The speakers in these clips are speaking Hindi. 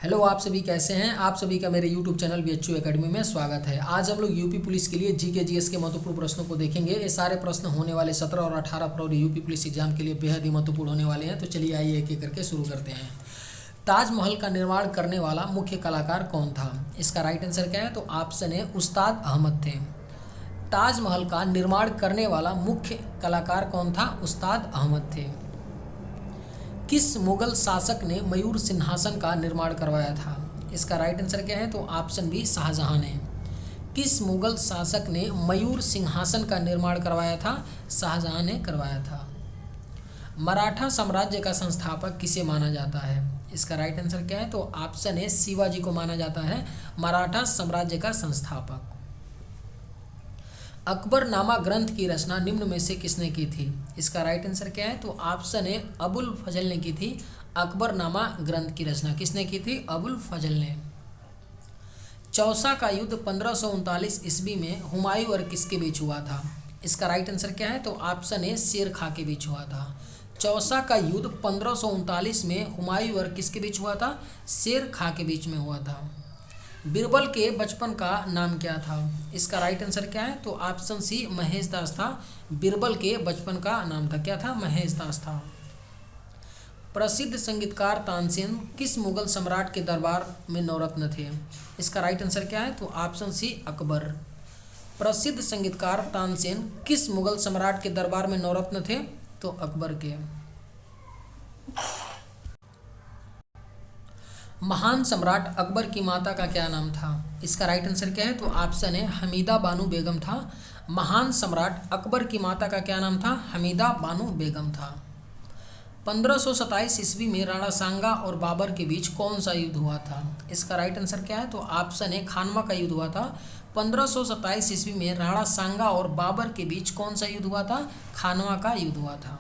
हेलो, आप सभी कैसे हैं। आप सभी का मेरे यूट्यूब चैनल बीएचयू एकेडमी में स्वागत है। आज हम लोग यूपी पुलिस के लिए जीके जीएस के महत्वपूर्ण प्रश्नों को देखेंगे। ये सारे प्रश्न होने वाले 17 और 18 फरवरी यूपी पुलिस एग्जाम के लिए बेहद ही महत्वपूर्ण होने वाले हैं। तो चलिए आइए एक एक करके शुरू करते हैं। ताजमहल का निर्माण करने वाला मुख्य कलाकार कौन था? इसका राइट आंसर क्या है? तो ऑप्शन है उस्ताद अहमद थे। ताजमहल का निर्माण करने वाला मुख्य कलाकार कौन था? उस्ताद अहमद थे। किस मुगल शासक ने मयूर सिंहासन का निर्माण करवाया था? इसका राइट आंसर क्या है? तो ऑप्शन बी शाहजहां ने। किस मुगल शासक ने मयूर सिंहासन का निर्माण करवाया था? शाहजहां ने करवाया था। मराठा साम्राज्य का संस्थापक किसे माना जाता है? इसका राइट आंसर क्या है? तो ऑप्शन है शिवाजी को माना जाता है मराठा साम्राज्य का संस्थापक। अकबरनामा ग्रंथ की रचना निम्न में से किसने की थी? इसका राइट आंसर क्या है? तो ऑप्शन है अबुल फजल ने की थी। अकबरनामा ग्रंथ की रचना किसने की थी? अबुल फजल ने। चौसा का युद्ध 1539 ईस्वी में हुमायूं और किसके बीच हुआ था? इसका राइट आंसर क्या है? तो ऑप्शन है शेर खां के बीच हुआ था। चौसा का युद्ध 1539 में हुमायूं और किसके बीच हुआ था? शेर खां के बीच में हुआ था। बीरबल के बचपन का नाम क्या था? इसका राइट आंसर क्या है? तो ऑप्शन सी महेश दास था। बीरबल के बचपन का नाम था, क्या था? महेश दास था। प्रसिद्ध संगीतकार तानसेन किस मुगल सम्राट के दरबार में नवरत्न थे? इसका राइट आंसर क्या है? तो ऑप्शन सी अकबर। प्रसिद्ध संगीतकार तानसेन किस मुगल सम्राट के दरबार में नवरत्न थे? तो अकबर के। महान सम्राट अकबर की माता का क्या नाम था? इसका राइट आंसर क्या है? तो ऑप्शन है हमीदा बानो बेगम था। महान सम्राट अकबर की माता का क्या नाम था? हमीदा बानो बेगम था। 1527 ईस्वी में राणा सांगा और बाबर के बीच कौन सा युद्ध हुआ था? इसका राइट आंसर क्या है? तो ऑप्शन है खानवा का युद्ध हुआ था। 1527 ईस्वी में राणा सांगा और बाबर के बीच कौन सा युद्ध हुआ था? खानवा का युद्ध हुआ था।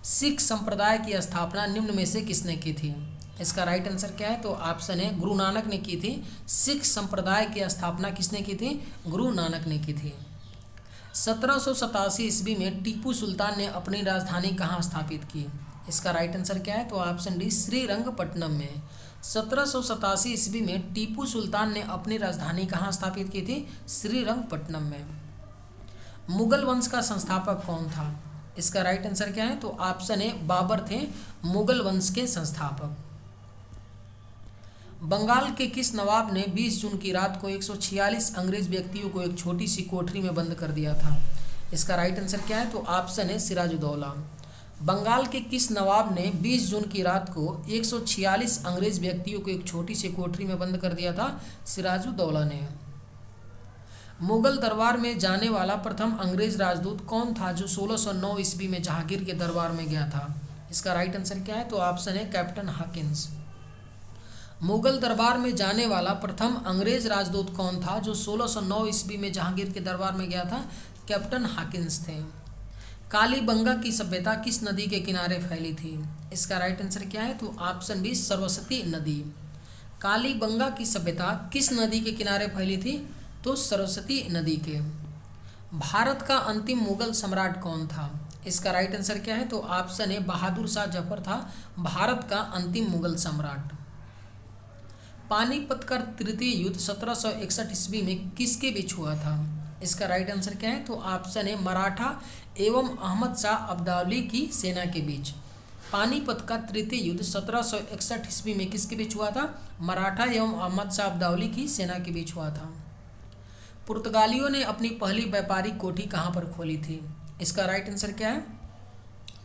सिख संप्रदाय की स्थापना निम्न में से किसने की थी? इसका राइट आंसर क्या है? तो ऑप्शन है गुरु नानक ने की थी। सिख संप्रदाय की स्थापना किसने की थी? गुरु नानक ने की थी। 1787 ईस्वी में टीपू सुल्तान ने अपनी राजधानी कहाँ स्थापित की? इसका राइट आंसर क्या है? तो ऑप्शन डी श्रीरंगपट्टनम में। 1787 ईस्वी में टीपू सुल्तान ने अपनी राजधानी कहाँ स्थापित की थी? श्रीरंगपट्टनम में। मुगल वंश का संस्थापक कौन था? इसका राइट आंसर क्या है? तो ऑप्शन ए बाबर थे मुगल वंश के संस्थापक। बंगाल के किस नवाब ने 20 जून की रात को 146 अंग्रेज व्यक्तियों को एक छोटी सी कोठरी में बंद कर दिया था? इसका राइट आंसर क्या है? तो ऑप्शन है सिराजुद्दौला। बंगाल के किस नवाब ने 20 जून की रात को 146 अंग्रेज व्यक्तियों को एक छोटी सी कोठरी में बंद कर दिया था? सिराजुद्दौला ने। मुगल दरबार में जाने वाला प्रथम अंग्रेज राजदूत कौन था जो 1609 ईस्वी में जहांगीर के दरबार में गया था? इसका राइट आंसर क्या है? तो ऑप्शन है कैप्टन हाकिंस। मुगल दरबार में जाने वाला प्रथम अंग्रेज राजदूत कौन था जो 1609 ईस्वी में जहांगीर के दरबार में गया था? कैप्टन हाकिंस थे। कालीबंगा की सभ्यता किस नदी के किनारे फैली थी? इसका राइट आंसर क्या है? तो ऑप्शन बी सरस्वती नदी। कालीबंगा की सभ्यता किस नदी के किनारे फैली थी? तो सरस्वती नदी के। भारत का अंतिम मुगल सम्राट कौन था? इसका राइट आंसर क्या है? तो ऑप्शन है बहादुर शाह जफर था भारत का अंतिम मुगल सम्राट। पानीपत का तृतीय युद्ध 1761 ईस्वी में किसके बीच हुआ था? इसका राइट आंसर क्या है? तो ऑप्शन है मराठा एवं अहमद शाह अब्दाली की सेना के बीच। पानीपत का तृतीय युद्ध 1761 ईस्वी में किसके बीच हुआ था? मराठा एवं अहमद शाह अब्दाली की सेना के बीच हुआ था। पुर्तगालियों ने अपनी पहली व्यापारिक कोठी कहाँ पर खोली थी? इसका राइट आंसर क्या है?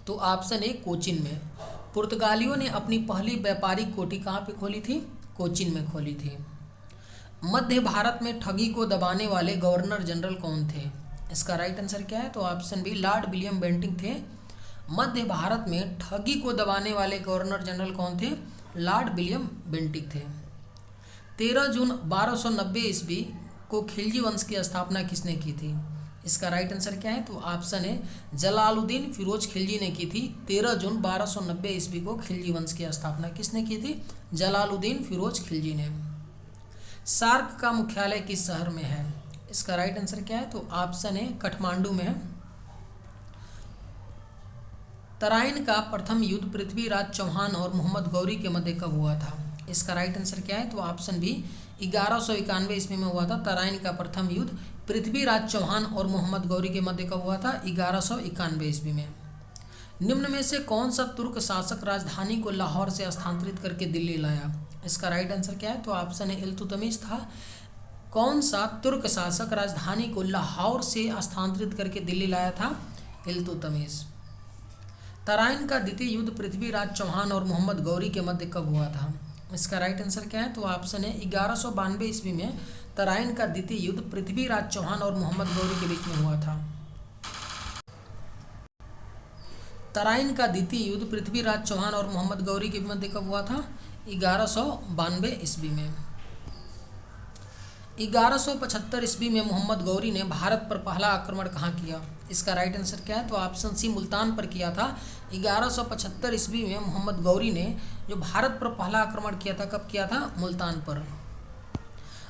तो ऑप्शन है कोचीन में। पुर्तगालियों ने अपनी पहली व्यापारिक कोठी कहाँ पे खोली थी? कोचीन में खोली थी। मध्य भारत में ठगी को दबाने वाले गवर्नर जनरल कौन थे? इसका राइट आंसर क्या है? तो option B Lord William Bentinck थे। मध्य भारत में ठगी को दबाने वाले गवर्नर जनरल कौन थे? लॉर्ड विलियम बेंटिंक थे। 13 जून 1290 ईस्वी को खिलजी वंश की स्थापना किसने की थी? इसका राइट आंसर क्या है? तो ऑप्शन है जलालुद्दीन फिरोज खिलजी ने की थी। 13 जून 1290 ईस्वी को खिलजी वंश की स्थापना किसने की थी? जलालुद्दीन फिरोज खिलजी ने। सार्क का मुख्यालय किस शहर में है? इसका राइट आंसर क्या है? तो ऑप्शन है काठमांडू में है। तराइन का प्रथम युद्ध पृथ्वीराज चौहान और मोहम्मद गौरी के मध्य कब हुआ था? इसका राइट आंसर क्या है? तो ऑप्शन बी 1191 ईस्वी में हुआ था तराइन का प्रथम युद्ध। पृथ्वीराज चौहान और मोहम्मद गौरी के मध्य कब हुआ था? 1191 ईस्वी में। निम्न में से कौन सा तुर्क शासक राजधानी को लाहौर से स्थानांतरित करके दिल्ली लाया? इसका राइट आंसर क्या है? तो ऑप्शन है इल्तुतमिश था। कौन सा तुर्क शासक राजधानी को लाहौर से स्थानांतरित करके दिल्ली लाया था? इल्तुतमिश। तराइन का द्वितीय युद्ध पृथ्वीराज चौहान और मोहम्मद गौरी के मध्य कब हुआ था? इसका राइट आंसर क्या है? तो ऑप्शन है 1192 ईस्वी में तराइन का द्वितीय युद्ध पृथ्वीराज चौहान और मोहम्मद गौरी के बीच में हुआ था। तराइन का द्वितीय युद्ध पृथ्वीराज चौहान और मोहम्मद गौरी के मध्य कब हुआ था? 1192 ईस्वी में। 1175 ईस्वी में मोहम्मद गौरी ने भारत पर पहला आक्रमण कहाँ किया? इसका राइट आंसर क्या है? तो ऑप्शन सी मुल्तान पर किया था। 1175 ईस्वी में मोहम्मद गौरी ने जो भारत पर पहला आक्रमण किया था, कब किया था? मुल्तान पर।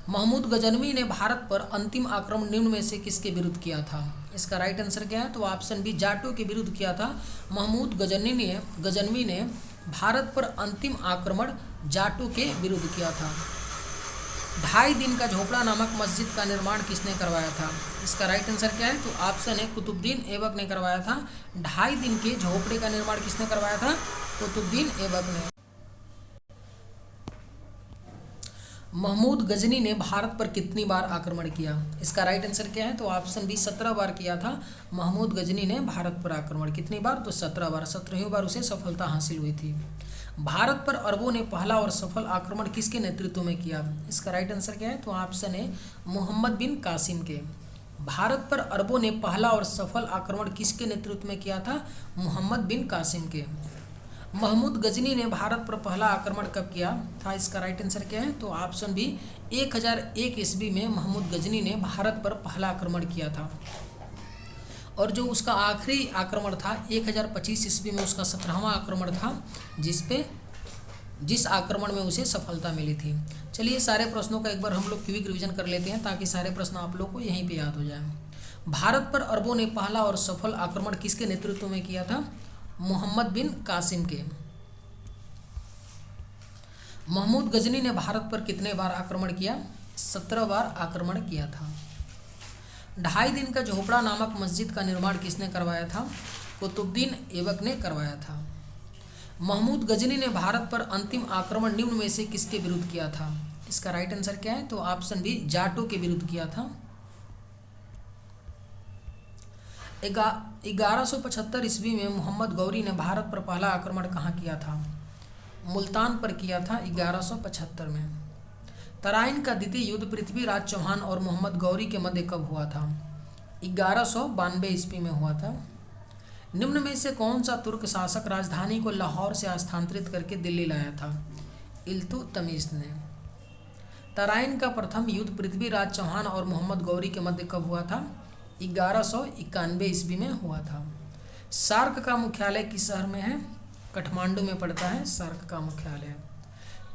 महमूद गजनवी ने भारत पर अंतिम आक्रमण निम्न में से किसके विरुद्ध किया था? इसका राइट आंसर क्या है? तो ऑप्शन बी जाटों के विरुद्ध किया था। महमूद गजनवी ने भारत पर अंतिम आक्रमण जाटों के विरुद्ध किया था। 2.5 दिन का झोपड़ा नामक मस्जिद का निर्माण किसने करवाया था? इसका राइट आंसर क्या है? तो ऑप्शन है कुतुबुद्दीन ऐबक ने करवाया था। 2.5 दिन के झोपड़े का निर्माण किसने करवाया था? कुतुबुद्दीन ऐबक ने। महमूद गजनी ने भारत पर कितनी बार आक्रमण किया? इसका राइट आंसर क्या है? तो ऑप्शन बी 17 बार किया था महमूद गजनी ने भारत पर आक्रमण। कितनी बार? तो 17 बार। 17वीं बार उसे सफलता हासिल हुई थी। भारत पर अरबों ने पहला और सफल आक्रमण किसके नेतृत्व में किया? इसका राइट आंसर क्या है? तो ऑप्शन है मोहम्मद बिन कासिम के। भारत पर अरबों ने पहला और सफल आक्रमण किसके नेतृत्व में किया था? मोहम्मद बिन कासिम के। महमूद गजनी ने भारत पर पहला आक्रमण कब किया था? इसका राइट आंसर क्या है? तो ऑप्शन बी 1001 ईस्वी में महमूद गजनी ने भारत पर पहला आक्रमण किया था। और जो उसका आखिरी आक्रमण था 1025 ईस्वी में उसका 17वां आक्रमण था, जिस आक्रमण में उसे सफलता मिली थी। चलिए सारे प्रश्नों का एक बार हम लोग क्विक रिवीजन कर लेते हैं ताकि सारे प्रश्न आप लोग को यहीं पे याद हो जाए। भारत पर अरबों ने पहला और सफल आक्रमण किसके नेतृत्व में किया था? मोहम्मद बिन कासिम के। महमूद गजनी ने भारत पर कितने बार आक्रमण किया? 17 बार आक्रमण किया था। 2.5 दिन का झोपड़ा नामक मस्जिद का निर्माण किसने करवाया था? कुतुबुद्दीन ऐबक ने करवाया था। महमूद गजनी ने भारत पर अंतिम आक्रमण निम्न में से किसके विरुद्ध किया था? इसका राइट आंसर क्या है? तो ऑप्शन बी जाटों के विरुद्ध किया था। 1175 ईस्वी में मोहम्मद गौरी ने भारत पर पहला आक्रमण कहाँ किया था? मुल्तान पर किया था 1175 में। तराइन का द्वितीय युद्ध पृथ्वीराज चौहान और मोहम्मद गौरी के मध्य कब हुआ था? 1192 ईस्वी में हुआ था। निम्न में से कौन सा तुर्क शासक राजधानी को लाहौर से स्थानांतरित करके दिल्ली लाया था? इल्तुतमिश ने। तराइन का प्रथम युद्ध पृथ्वीराज चौहान और मोहम्मद गौरी के मध्य कब हुआ था? 1191 ईस्वी में हुआ था। सार्क का मुख्यालय किस शहर में है? काठमांडू में पड़ता है सार्क का मुख्यालय।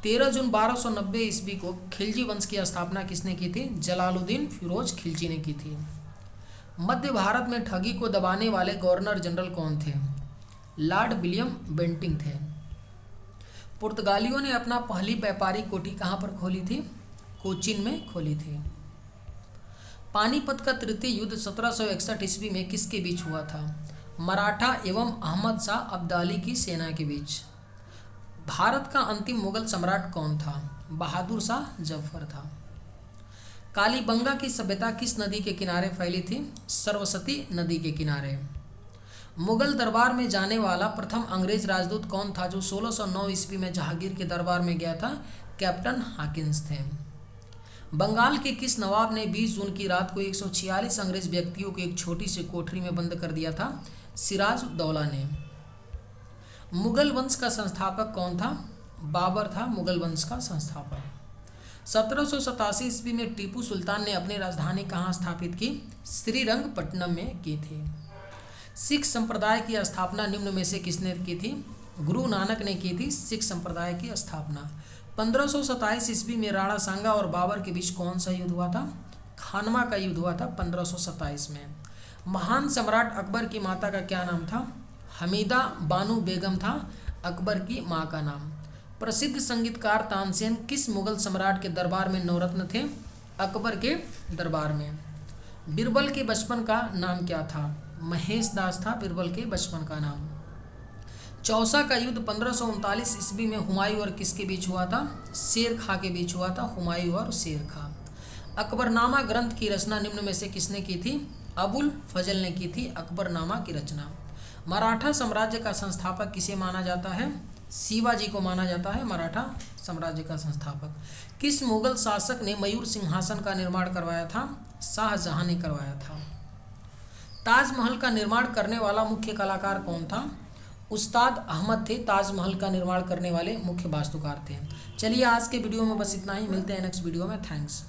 13 जून 1290 ईस्वी को खिलजी वंश की स्थापना किसने की थी? जलालुद्दीन फिरोज खिलजी ने की थी। मध्य भारत में ठगी को दबाने वाले गवर्नर जनरल कौन थे? लॉर्ड विलियम बेंटिंग थे। पुर्तगालियों ने अपना पहली व्यापारी कोठी कहाँ पर खोली थी? कोचीन में खोली थी। पानीपत का तृतीय युद्ध 1761 ईस्वी में किसके बीच हुआ था? मराठा एवं अहमद शाह अब्दाली की सेना के बीच। भारत का अंतिम मुगल सम्राट कौन था? बहादुर शाह जफर था। कालीबंगा की सभ्यता किस नदी के किनारे फैली थी? सरस्वती नदी के किनारे। मुगल दरबार में जाने वाला प्रथम अंग्रेज राजदूत कौन था जो 1609 ईस्वी में जहांगीर के दरबार में गया था? कैप्टन हॉकिंस थे। बंगाल के किस नवाब ने 20 जून की रात को 146 अंग्रेज व्यक्तियों को एक छोटी सी कोठरी में बंद कर दिया था? सिराजुद्दौला ने। मुगल वंश का संस्थापक कौन था? बाबर था मुगल वंश का संस्थापक। 1787 ईस्वी में टीपू सुल्तान ने अपनी राजधानी कहाँ स्थापित की? श्रीरंगपट्टनम में की थी। सिख संप्रदाय की स्थापना निम्न में से किसने की थी? गुरु नानक ने की थी सिख संप्रदाय की स्थापना। 1527 ईस्वी में राणा सांगा और बाबर के बीच कौन सा युद्ध हुआ था? खानवा का युद्ध हुआ था 1527 में। महान सम्राट अकबर की माता का क्या नाम था? हमीदा बानो बेगम था अकबर की माँ का नाम। प्रसिद्ध संगीतकार तानसेन किस मुगल सम्राट के दरबार में नवरत्न थे? अकबर के दरबार में। बीरबल के बचपन का नाम क्या था? महेश दास था बीरबल के बचपन का नाम। चौसा का युद्ध 1539 ईस्वी में हुमायूं और किसके बीच हुआ था? शेर खां के बीच हुआ था, हुमायूं और शेर खां। अकबरनामा ग्रंथ की रचना निम्न में से किसने की थी? अबुल फजल ने की थी अकबरनामा की रचना। मराठा साम्राज्य का संस्थापक किसे माना जाता है? शिवाजी को माना जाता है मराठा साम्राज्य का संस्थापक। किस मुगल शासक ने मयूर सिंहासन का निर्माण करवाया था? शाहजहां ने करवाया था। ताजमहल का निर्माण करने वाला मुख्य कलाकार कौन था? उस्ताद अहमद थे ताजमहल का निर्माण करने वाले मुख्य वास्तुकार थे। चलिए आज के वीडियो में बस इतना ही, मिलते हैं नेक्स्ट वीडियो में। थैंक्स।